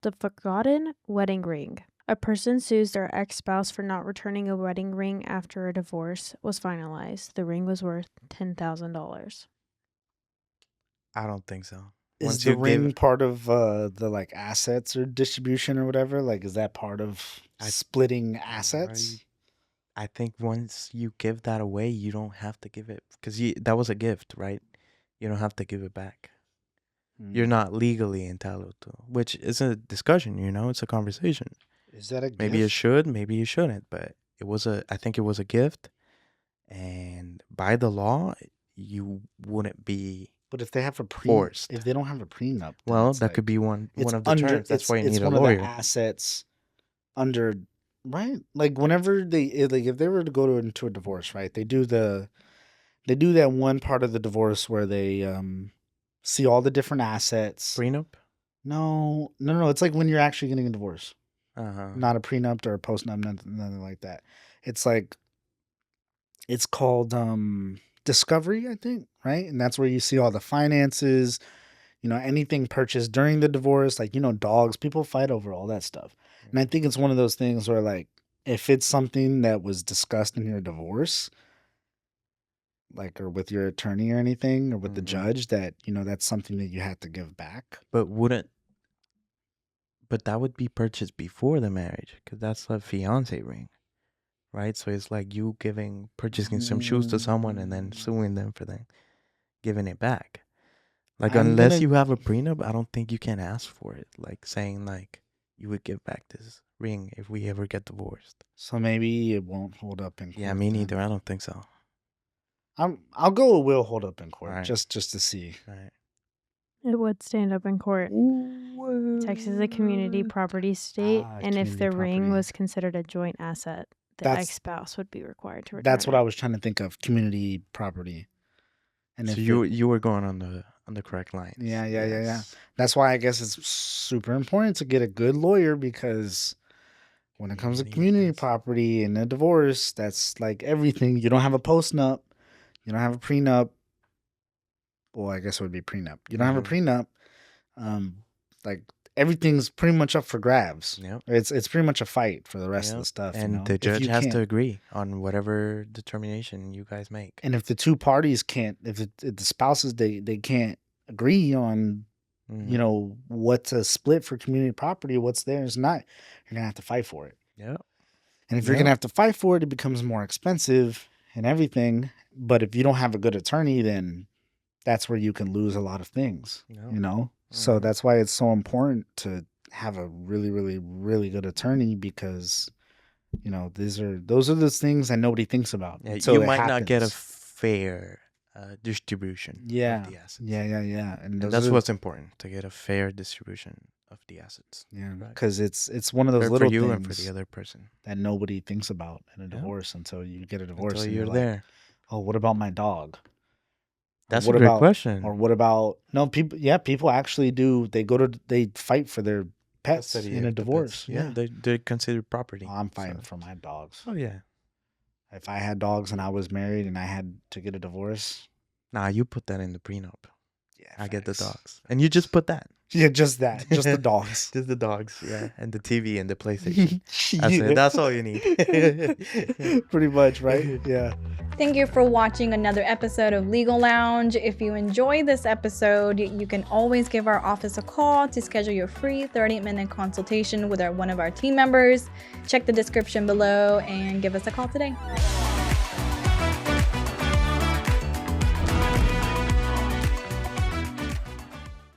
The forgotten wedding ring. A person sues their ex-spouse for not returning a wedding ring after a divorce was finalized. The ring was worth $10,000. I don't think so. Is Once the you give, ring part of the like assets or distribution or whatever? Like, is that part of I splitting right, assets? I think once you give that away, you don't have to give it because that was a gift, right? You don't have to give it back. You're Hmm. not legally entitled to, which is a discussion. It's a conversation. Is that a Maybe it gift? should, maybe you shouldn't, but I think it was a gift, and by the law, you wouldn't be But if they have forced. if they don't have a prenup, then Well, it's that could like be one it's of the under terms. That's why you it's need a one of the lawyer. assets under, right? Like whenever like if they were to go into a divorce, right? They do that one part of the divorce where they see all the different assets. Prenup? No, no, no. It's like when you're actually getting a divorce, Uh-huh. not a prenup or a postnup, nothing like that. It's like it's called discovery, I think, right? And that's where you see all the finances, anything purchased during the divorce, like, dogs, people fight over all that stuff. And I think it's one of those things where, like, if it's something that was discussed in your divorce, like, or with your attorney or anything, or with the judge, that, that's something that you have to give back. But that would be purchased before the marriage because that's a fiance ring, right? So it's like you purchasing some shoes to someone and then suing them for them giving it back. Like, I'm unless gonna, you have a prenup, I don't think you can ask for it. Like saying like you would give back this ring if we ever get divorced. so maybe it won't hold up in court. Yeah, me then. neither. I don't think so. I'll go with will hold up in court Right. just to see. Right. It would stand up in court. Texas is a community property state, and if the ring was considered a joint asset, the ex-spouse would be required to return That's what it. I was trying to think of, community property. And So if you were going on the correct lines. Yeah. Yes. That's why I guess it's super important to get a good lawyer, because when it comes to community property and a divorce, that's like everything. You don't have a postnup, you don't have a prenup. Well, I guess it would be prenup. You don't have a prenup. Like everything's pretty much up for grabs. Yep. It's pretty much a fight for the rest of the stuff. And the judge has to agree on whatever determination you guys make. And if the two parties can't, if the spouses they can't agree on, what to split for community property, what's theirs not, you're gonna have to fight for it. Yeah. And if you're gonna have to fight for it, it becomes more expensive and everything. But if you don't have a good attorney, then that's where you can lose a lot of things. So that's why it's so important to have a really, really, really good attorney, because those are the things that nobody thinks about. Yeah, you might not get a fair distribution of the assets. Yeah. And that's what's important, to get a fair distribution of the assets. Yeah, because it's one of those little for you things and for the other person that nobody thinks about in a divorce until you get a divorce. Until and you're like, there. Oh, what about my dog? That's a great question. Or what about people? Yeah, people actually do. They fight for their pets in a divorce. Yeah, they're considered property. Oh, I'm fighting for my dogs. Oh yeah. If I had dogs and I was married and I had to get a divorce, nah, you put that in the prenup. Yeah, I get the dogs, and you just put that. Yeah, just that, just the dogs, just the dogs. Yeah, and the TV and the PlayStation. That's it. That's all you need. Pretty much, right? Yeah. Thank you for watching another episode of Legal Lounge. If you enjoyed this episode, you can always give our office a call to schedule your free 30-minute consultation with one of our team members. Check the description below and give us a call today.